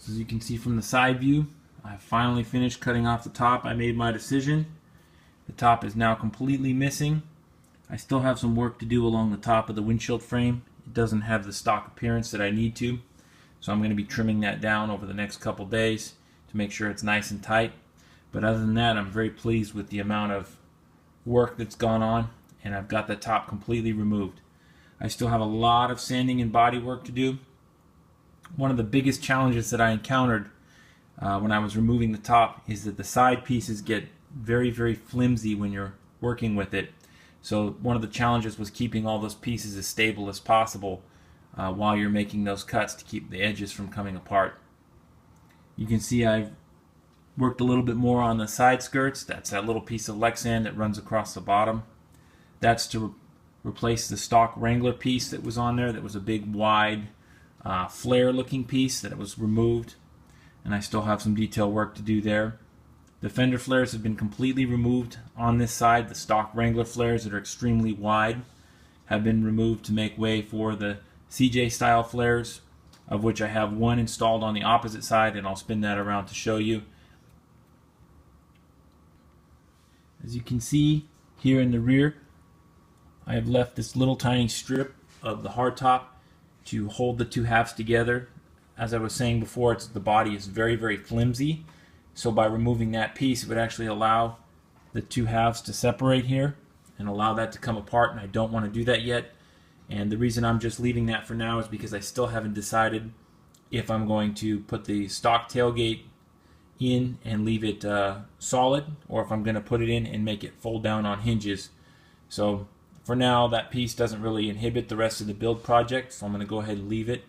So as you can see from the side view, I finally finished cutting off the top. I made my decision. The top is now completely missing. I still have some work to do along the top of the windshield frame. It doesn't have the stock appearance that I need to, so I'm going to be trimming that down over the next couple days to make sure it's nice and tight. But other than that, I'm very pleased with the amount of work that's gone on, and I've got the top completely removed. I still have a lot of sanding and body work to do. One of the biggest challenges that I encountered when I was removing the top is that the side pieces get very, very flimsy when you're working with it. So one of the challenges was keeping all those pieces as stable as possible while you're making those cuts to keep the edges from coming apart. You can see I've worked a little bit more on the side skirts. That's that little piece of Lexan that runs across the bottom. That's to replace the stock Wrangler piece that was on there. That was a big wide flare looking piece that was removed, and I still have some detail work to do there. The fender flares have been completely removed on this side. The stock Wrangler flares that are extremely wide have been removed to make way for the CJ style flares, of which I have one installed on the opposite side, and I'll spin that around to show you. As you can see here in the rear, I have left this little tiny strip of the hardtop to hold the two halves together. As I was saying before, the body is very, very flimsy. So by removing that piece, it would actually allow the two halves to separate here and allow that to come apart, and I don't want to do that yet. And the reason I'm just leaving that for now is because I still haven't decided if I'm going to put the stock tailgate in and leave it solid, or if I'm going to put it in and make it fold down on hinges. So for now, that piece doesn't really inhibit the rest of the build project, so I'm going to go ahead and leave it,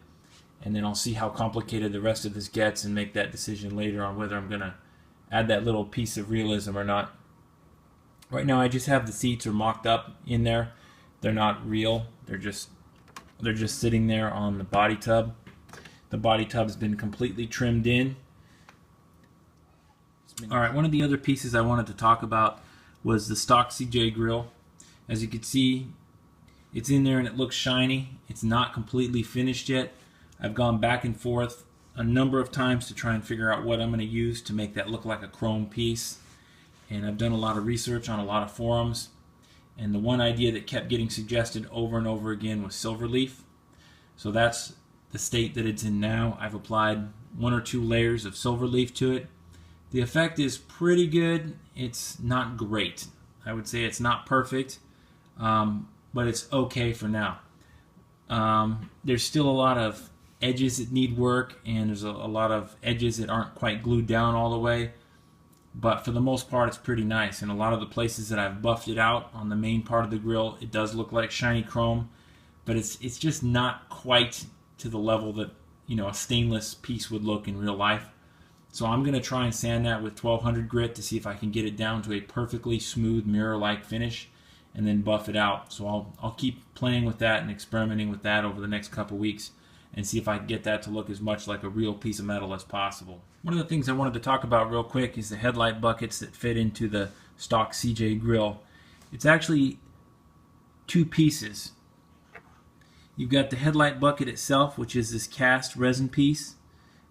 and then I'll see how complicated the rest of this gets and make that decision later on whether I'm going to add that little piece of realism or not. Right now I just have the seats are mocked up in there. They're not real. They're just sitting there on the body tub. The body tub's been completely trimmed in. Alright, one of the other pieces I wanted to talk about was the stock CJ grill. As you can see, it's in there and it looks shiny. It's not completely finished yet. I've gone back and forth a number of times to try and figure out what I'm going to use to make that look like a chrome piece. And I've done a lot of research on a lot of forums. And the one idea that kept getting suggested over and over again was silver leaf. So that's the state that it's in now. I've applied 1 or 2 layers of silver leaf to it. The effect is pretty good. It's not great. I would say it's not perfect, but it's okay for now. There's still a lot of edges that need work, and there's a lot of edges that aren't quite glued down all the way, but for the most part it's pretty nice. And a lot of the places that I've buffed it out on the main part of the grill, it does look like shiny chrome, but it's just not quite to the level that, you know, a stainless piece would look in real life. So I'm going to try and sand that with 1200 grit to see if I can get it down to a perfectly smooth mirror-like finish, and then buff it out. So I'll keep playing with that and experimenting with that over the next couple weeks and see if I can get that to look as much like a real piece of metal as possible. One of the things I wanted to talk about real quick is the headlight buckets that fit into the stock CJ grill. It's actually 2 pieces. You've got the headlight bucket itself, which is this cast resin piece,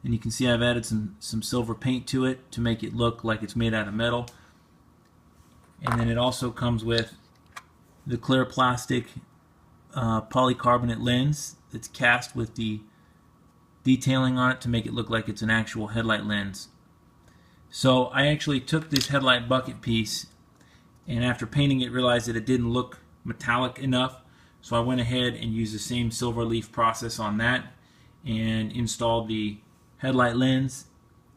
and you can see I've added some silver paint to it to make it look like it's made out of metal. And then it also comes with the clear plastic polycarbonate lens that's cast with the detailing on it to make it look like it's an actual headlight lens. So I actually took this headlight bucket piece, and after painting it realized that it didn't look metallic enough, so I went ahead and used the same silver leaf process on that and installed the headlight lens,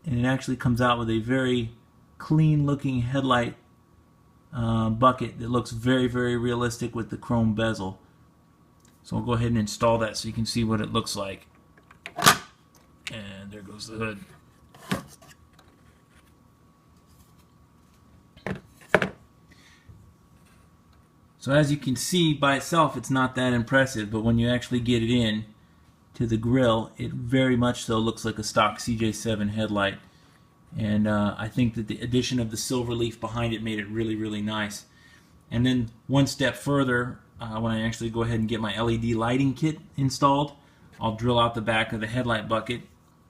and it actually comes out with a very clean looking headlight bucket that looks very, very realistic with the chrome bezel. So I'll go ahead and install that so you can see what it looks like. And there goes the hood. So as you can see, by itself it's not that impressive, but when you actually get it in to the grill, it very much so looks like a stock CJ-7 headlight. And I think that the addition of the silver leaf behind it made it really, really nice. And then one step further, when I actually go ahead and get my LED lighting kit installed, I'll drill out the back of the headlight bucket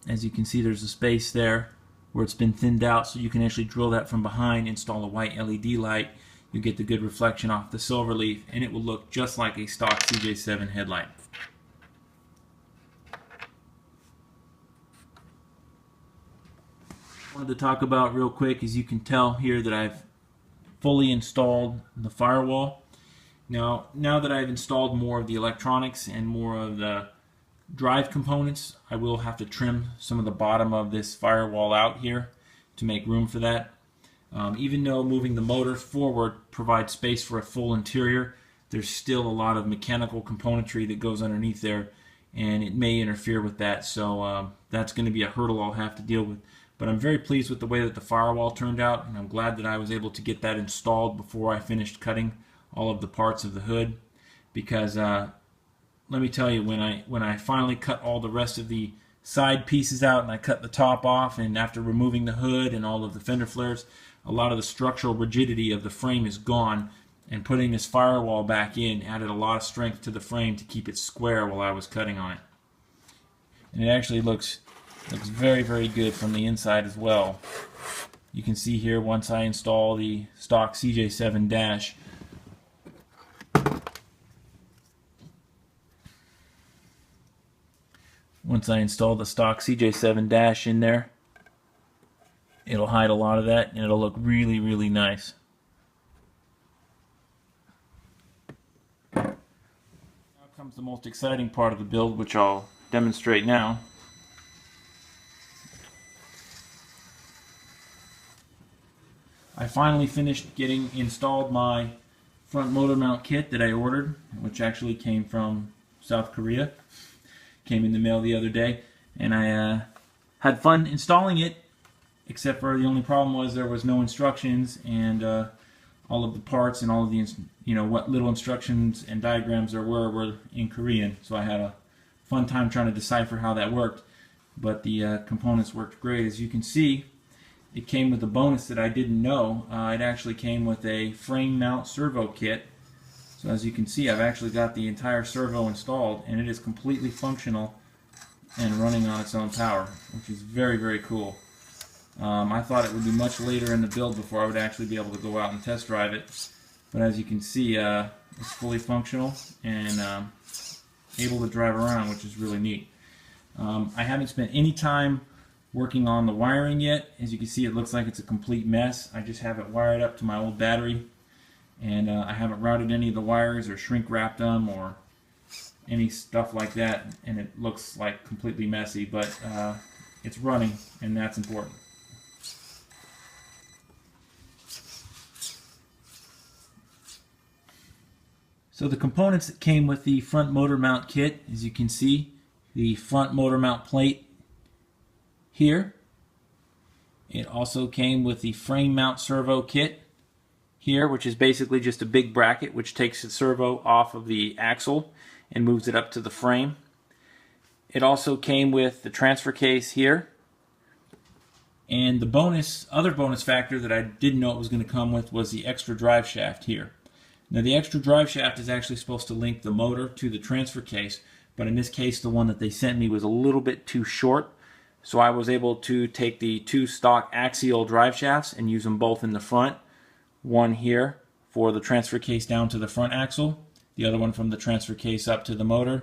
As you can see, there's a space there where it's been thinned out, so you can actually drill that from behind, install a white LED light. You get the good reflection off the silver leaf, and it will look just like a stock CJ-7 headlight. Wanted to talk about real quick, as you can tell here, that I've fully installed the firewall. Now that I've installed more of the electronics and more of the drive components, I will have to trim some of the bottom of this firewall out here to make room for that. Even though moving the motor forward provides space for a full interior, there's still a lot of mechanical componentry that goes underneath there, and it may interfere with that, so that's going to be a hurdle I'll have to deal with. But I'm very pleased with the way that the firewall turned out, and I'm glad that I was able to get that installed before I finished cutting all of the parts of the hood, because let me tell you, when I finally cut all the rest of the side pieces out and I cut the top off, and after removing the hood and all of the fender flares, a lot of the structural rigidity of the frame is gone, and putting this firewall back in added a lot of strength to the frame to keep it square while I was cutting on it. And it actually looks very, very good from the inside as well. You can see here, once I install the stock CJ-7 dash, in there, it'll hide a lot of that, and it'll look really, really nice. Now comes the most exciting part of the build, which I'll demonstrate now. I finally finished getting installed my front motor mount kit that I ordered, which actually came from South Korea. Came in the mail the other day, and I had fun installing it, except for the only problem was there was no instructions, and all of the parts and all of the what little instructions and diagrams there were in Korean. So I had a fun time trying to decipher how that worked, but the components worked great. As you can see, it came with a bonus that I didn't know. It actually came with a frame mount servo kit. So as you can see, I've actually got the entire servo installed, and it is completely functional and running on its own power, which is very, very cool. I thought it would be much later in the build before I would actually be able to go out and test drive it, but as you can see, it's fully functional and able to drive around, which is really neat. I haven't spent any time working on the wiring yet. As you can see, it looks like it's a complete mess. I just have it wired up to my old battery, and I haven't routed any of the wires or shrink wrapped them or any stuff like that, and it looks like completely messy, but it's running, and that's important. So the components that came with the front motor mount kit, as you can see, the front motor mount plate here. It also came with the frame mount servo kit here, which is basically just a big bracket which takes the servo off of the axle and moves it up to the frame. It also came with the transfer case here, and the other bonus factor that I didn't know it was going to come with was the extra drive shaft here. Now the extra drive shaft is actually supposed to link the motor to the transfer case, but in this case the one that they sent me was a little bit too short, so I was able to take the two stock axial drive shafts and use them both in the front. One here for the transfer case down to the front axle, the other one from the transfer case up to the motor,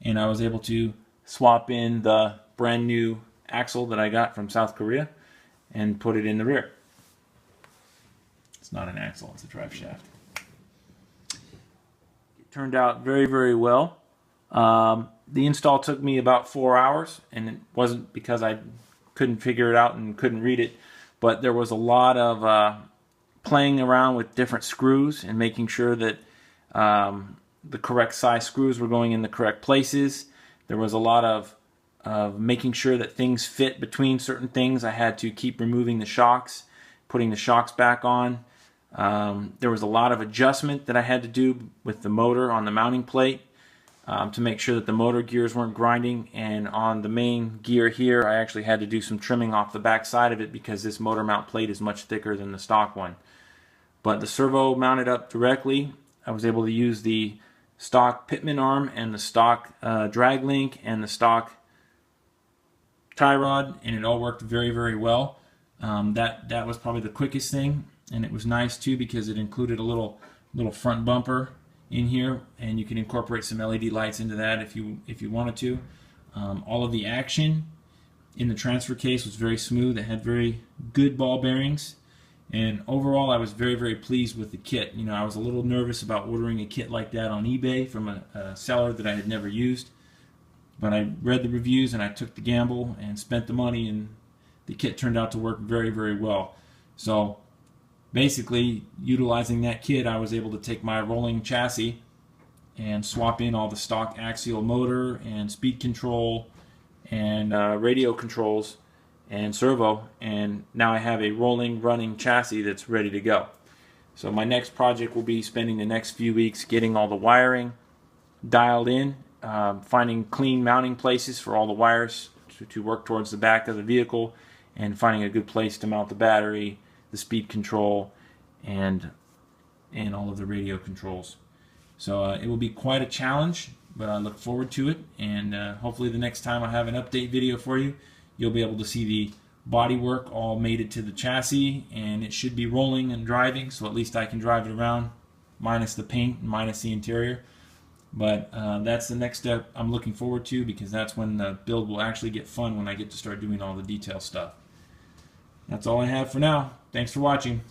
and I was able to swap in the brand new axle that I got from South Korea and put it in the rear. It's not an axle, it's a drive shaft. It turned out very, very well. The install took me about 4 hours, and it wasn't because I couldn't figure it out and couldn't read it, but there was a lot of playing around with different screws and making sure that the correct size screws were going in the correct places. There was a lot of making sure that things fit between certain things. I had to keep removing the shocks, putting the shocks back on. There was a lot of adjustment that I had to do with the motor on the mounting plate to make sure that the motor gears weren't grinding, and on the main gear here I actually had to do some trimming off the back side of it because this motor mount plate is much thicker than the stock one. But the servo mounted up directly. I was able to use the stock pitman arm and the stock drag link and the stock tie rod, and it all worked very, very well. That was probably the quickest thing, and it was nice too because it included a little front bumper in here, and you can incorporate some LED lights into that if you wanted to. All of the action in the transfer case was very smooth. It had very good ball bearings, and overall I was very, very pleased with the kit. You know, I was a little nervous about ordering a kit like that on eBay from a seller that I had never used, but I read the reviews and I took the gamble and spent the money, and the kit turned out to work very, very well. So basically, utilizing that kit, I was able to take my rolling chassis and swap in all the stock axial motor and speed control and radio controls and servo, and now I have a rolling, running chassis that's ready to go. So my next project will be spending the next few weeks getting all the wiring dialed in, finding clean mounting places for all the wires to work towards the back of the vehicle, and finding a good place to mount the battery, the speed control, and all of the radio controls. So it will be quite a challenge, but I look forward to it, and hopefully the next time I have an update video for you, you'll be able to see the body work all mated to the chassis, and it should be rolling and driving, so at least I can drive it around, minus the paint, minus the interior. But that's the next step I'm looking forward to, because that's when the build will actually get fun, when I get to start doing all the detail stuff. That's all I have for now. Thanks for watching.